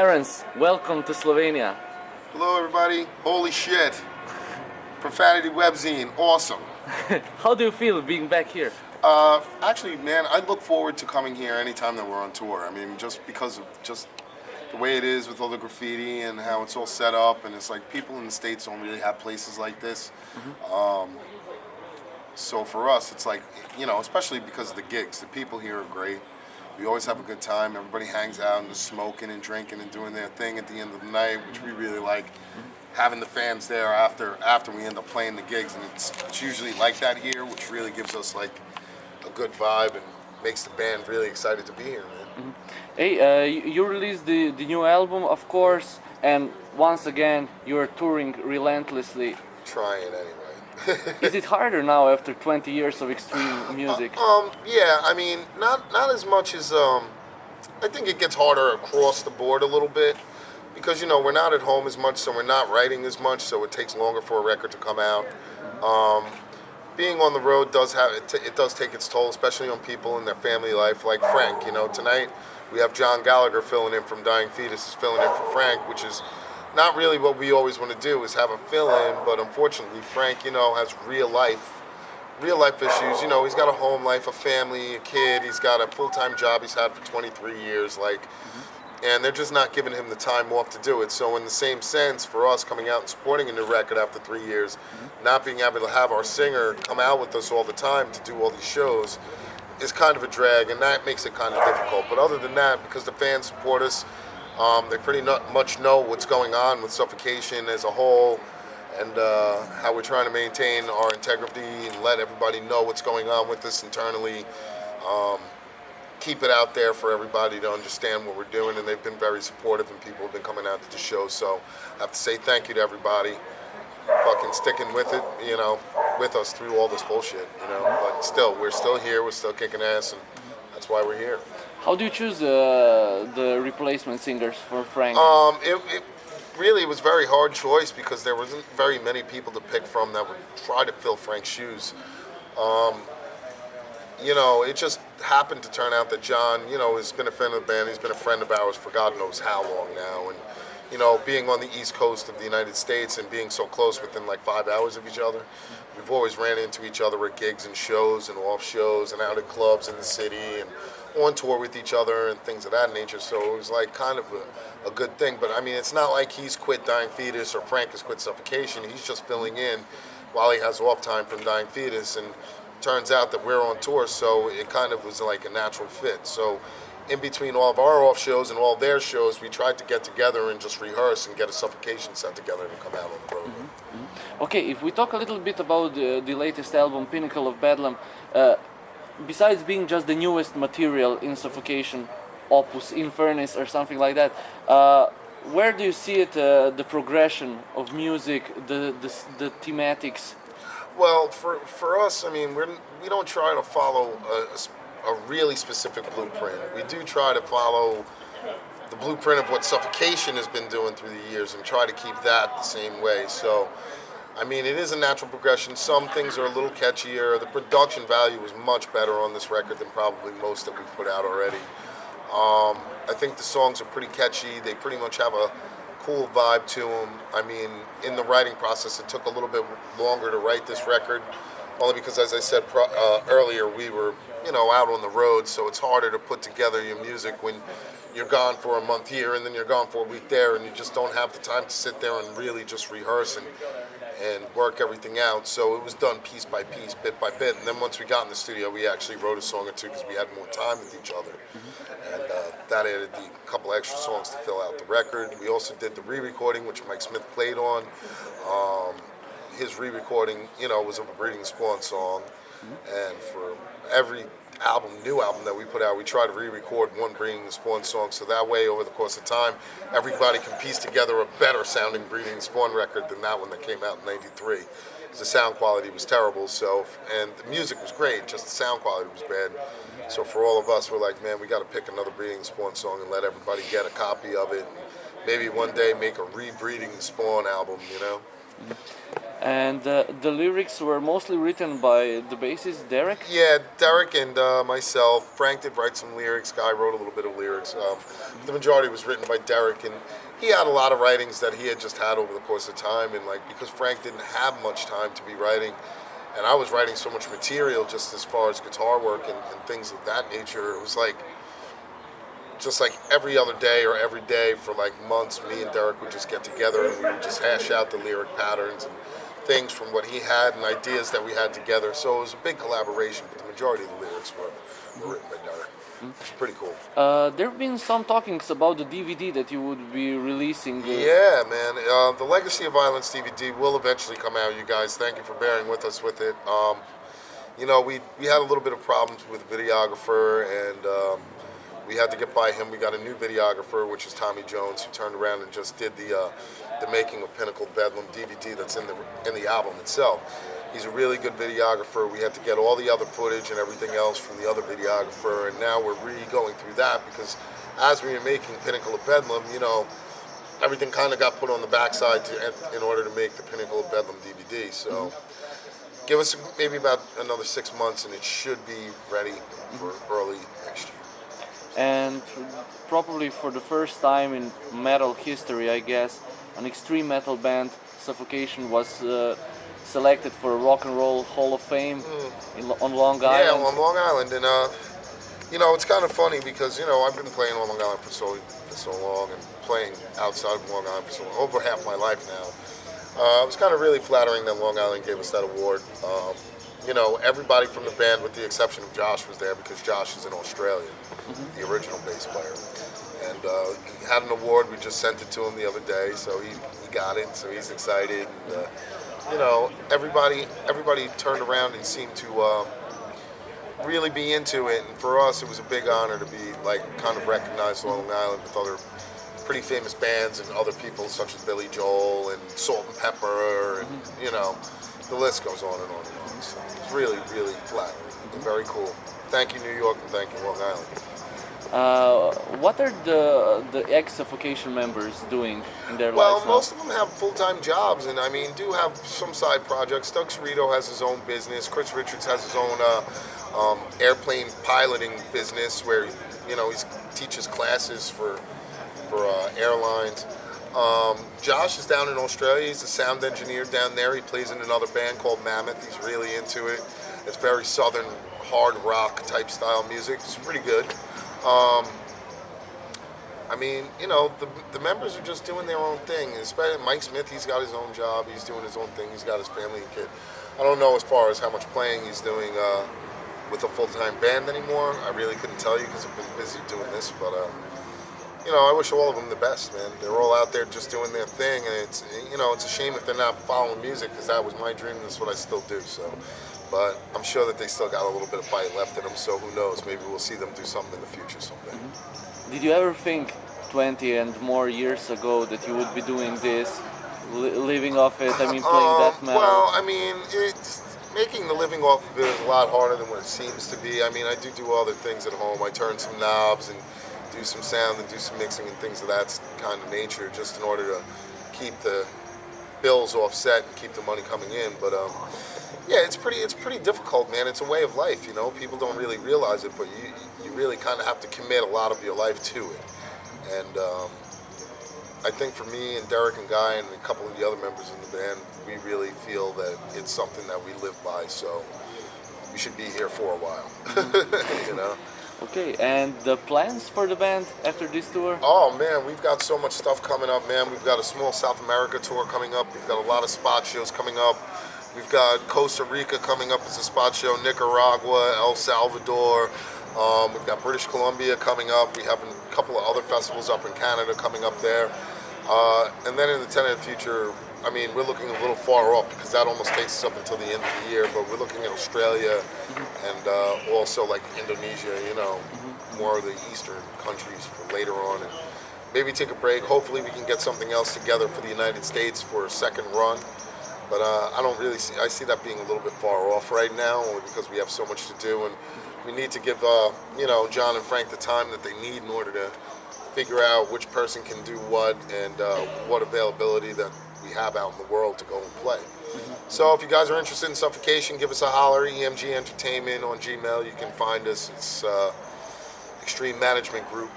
Terrance, welcome to Slovenia. Hello everybody, holy shit. Profanity webzine, awesome. How do you feel being back here? Actually, man, I look forward to coming here anytime that we're on tour. I mean, just because of just the way it is with all the graffiti and how it's all set up, and it's like people in the States don't really have places like this. So for us, it's like, you know, especially because of the gigs, the people here are great. We always have a good time. Everybody hangs out and is smoking and drinking and doing their thing at the end of the night, which we really like. Having the fans there after we end up playing the gigs, and it's usually like that here, which really gives us like a good vibe and makes the band really excited to be here, man. Hey, you released the new album, of course, and once again you're touring relentlessly. Trying anyway. Is it harder now after 20 years of extreme music? Yeah, I mean, not as much as I think it gets harder across the board a little bit because, you know, we're not at home as much, so we're not writing as much, so it takes longer for a record to come out. Being on the road does take its toll, especially on people in their family life, like Frank. You know, tonight we have John Gallagher filling in from Dying Fetus is filling in for Frank, which is not really what we always want to do, is have a fill-in, but unfortunately Frank, you know, has real life issues. You know, he's got a home life, a family, a kid, he's got a full-time job he's had for 23 years, like, and they're just not giving him the time off to do it. So in the same sense, for us coming out and supporting a new record after 3 years, not being able to have our singer come out with us all the time to do all these shows is kind of a drag, and that makes it kind of difficult. But other than that, because the fans support us, they pretty much know what's going on with Suffocation as a whole, and how we're trying to maintain our integrity and let everybody know what's going on with us internally. Keep it out there for everybody to understand what we're doing, and they've been very supportive, and people have been coming out to the show. So I have to say thank you to everybody fucking sticking with it, you know, with us through all this bullshit, you know. But still, we're still here, we're still kicking ass, and that's why we're here. How do you choose the replacement singers for Frank? It really was a very hard choice because there wasn't very many people to pick from that would try to fill Frank's shoes. You know, it just happened to turn out that John, you know, has been a fan of the band. He's been a friend of ours for God knows how long now. And, you know, being on the East Coast of the United States and being so close within like 5 hours of each other, we've always ran into each other at gigs and shows and off shows and out at clubs in the city and on tour with each other and things of that nature. So it was like kind of a good thing. But I mean, it's not like he's quit Dying Fetus or Frank has quit Suffocation. He's just filling in while he has off time from Dying Fetus. And turns out that we're on tour, so it kind of was like a natural fit. So in between all of our off shows and all their shows, we tried to get together and just rehearse and get a Suffocation set together to come out on the road. Okay, if we talk a little bit about the latest album, Pinnacle of Bedlam, besides being just the newest material in Suffocation, Opus Infernus or something like that, where do you see it, the progression of music, the thematics? Well, for us, I mean, we don't try to follow a really specific blueprint. We do try to follow the blueprint of what Suffocation has been doing through the years and try to keep that the same way. So, I mean, it is a natural progression. Some things are a little catchier. The production value is much better on this record than probably most that we've put out already. I think the songs are pretty catchy. They pretty much have a cool vibe to them. I mean, in the writing process, it took a little bit longer to write this record, only because, as I said earlier, we were, you know, out on the road, so it's harder to put together your music when you're gone for a month here and then you're gone for a week there, and you just don't have the time to sit there and really just rehearse and work everything out. So it was done piece by piece, bit by bit, and then once we got in the studio, we actually wrote a song or two because we had more time with each other, and that added a couple extra songs to fill out the record. We also did the re-recording, which Mike Smith played on. His re-recording, you know, was of a Breeding Spawn song, and for every new album that we put out, we try to re-record one Breeding Spawn song, so that way, over the course of time, everybody can piece together a better sounding Breeding Spawn record than that one that came out in '93. The sound quality was terrible, and the music was great, just the sound quality was bad. So for all of us, we're like, man, we got to pick another Breeding Spawn song and let everybody get a copy of it. And maybe one day make a re-Breeding Spawn album, you know? And the lyrics were mostly written by the bassist Derek. Yeah, Derek and myself. Frank did write some lyrics. Guy wrote a little bit of lyrics. The majority was written by Derek, and he had a lot of writings that he had just had over the course of time. And like because Frank didn't have much time to be writing, and I was writing so much material just as far as guitar work and things of that nature. It was like just like every other day or every day for like months, me and Derek would just get together and we would just hash out the lyric patterns and things from what he had and ideas that we had together. So it was a big collaboration, but the majority of the lyrics were written by Derek. It's pretty cool. There have been some talkings about the DVD that you would be releasing. Yeah, man. The Legacy of Violence DVD will eventually come out, you guys. Thank you for bearing with us with it. You know, we had a little bit of problems with the videographer, and we had to get by him. We got a new videographer, which is Tommy Jones, who turned around and just did the making of Pinnacle Bedlam DVD that's in the album itself. He's a really good videographer. We had to get all the other footage and everything else from the other videographer, and now we're going through that because as we were making Pinnacle of Bedlam, you know, everything kind of got put on the backside in order to make the Pinnacle of Bedlam DVD. So give us maybe about another 6 months, and it should be ready for early next year. And probably for the first time in metal history, I guess, an extreme metal band, Suffocation, was selected for a Rock and Roll Hall of Fame on Long Island. Yeah, on Long Island, and you know, it's kind of funny because you know I've been playing on Long Island for so long and playing outside of Long Island for so long, over half my life now. It was kind of really flattering that Long Island gave us that award. You know, everybody from the band, with the exception of Josh, was there because Josh is in Australia, the original bass player. And he had an award. We just sent it to him the other day, so he got it. So he's excited. And, you know, everybody turned around and seemed to really be into it. And for us, it was a big honor to be like kind of recognized on Long Island with other pretty famous bands and other people such as Billy Joel and Salt and Pepper, and you know, the list goes on and on and on. So it's really, really flattering and very cool. Thank you, New York, and thank you, Long Island. What are the ex-Suffocation members doing in their Well, lives now? most of them have full-time jobs, and I mean, do have some side projects. Doug Cerrito has his own business. Chris Richards has his own airplane piloting business, where you know he teaches classes for airlines. Josh is down in Australia. He's a sound engineer down there. He plays in another band called Mammoth. He's really into it. It's very southern hard rock type style music. It's pretty good. I mean, you know, the members are just doing their own thing. Especially Mike Smith, he's got his own job. He's doing his own thing. He's got his family and kid. I don't know as far as how much playing he's doing with a full-time band anymore. I really couldn't tell you because I've been busy doing this. But, you know, I wish all of them the best, man. They're all out there just doing their thing. And it's, you know, it's a shame if they're not following music because that was my dream and that's what I still do. So. But I'm sure that they still got a little bit of bite left in them, so who knows? Maybe we'll see them do something in the future someday. Did you ever think 20 and more years ago that you would be doing this, living off it? I mean, playing death metal? Well, I mean, making the living off of it is a lot harder than what it seems to be. I mean, I do other things at home. I turn some knobs and do some sound and do some mixing and things of that kind of nature, just in order to keep the bills offset and keep the money coming in. But yeah, it's pretty difficult, man. It's a way of life, you know. People don't really realize it, but you really kind of have to commit a lot of your life to it. And I think for me and Derek and Guy and a couple of the other members in the band, we really feel that it's something that we live by. So we should be here for a while, you know. Okay, and the plans for the band after this tour? Oh man, we've got so much stuff coming up, man. We've got a small South America tour coming up. We've got a lot of spot shows coming up. We've got Costa Rica coming up as a spot show, Nicaragua, El Salvador. We've got British Columbia coming up. We have a couple of other festivals up in Canada coming up there. And then in the tentative future, I mean, we're looking a little far off because that almost takes us up until the end of the year, but we're looking at Australia and also like Indonesia, you know, more of the eastern countries for later on. And maybe take a break. Hopefully we can get something else together for the United States for a second run. But I don't really see, I see that being a little bit far off right now because we have so much to do and we need to give, you know, John and Frank the time that they need in order to figure out which person can do what and what availability that we have out in the world to go and play. So if you guys are interested in Suffocation, give us a holler. EMG Entertainment on Gmail. You can find us. It's Extreme Management Group.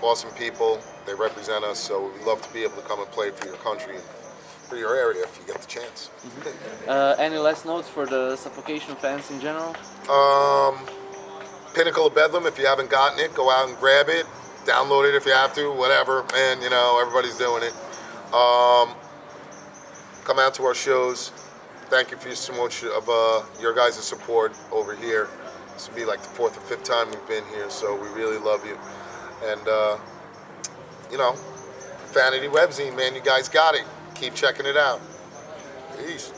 Awesome people. They represent us, so we'd love to be able to come and play for your country and for your area if you get the chance. Any last notes for the Suffocation fans in general? Pinnacle of Bedlam, if you haven't gotten it, go out and grab it. Download it if you have to, whatever. Man, you know, everybody's doing it. Come out to our shows. Thank you for so much of your guys' support over here. This will be like the 4th or 5th time we've been here, so we really love you. And, you know, Vanity Webzine, man, you guys got it. Keep checking it out. Peace.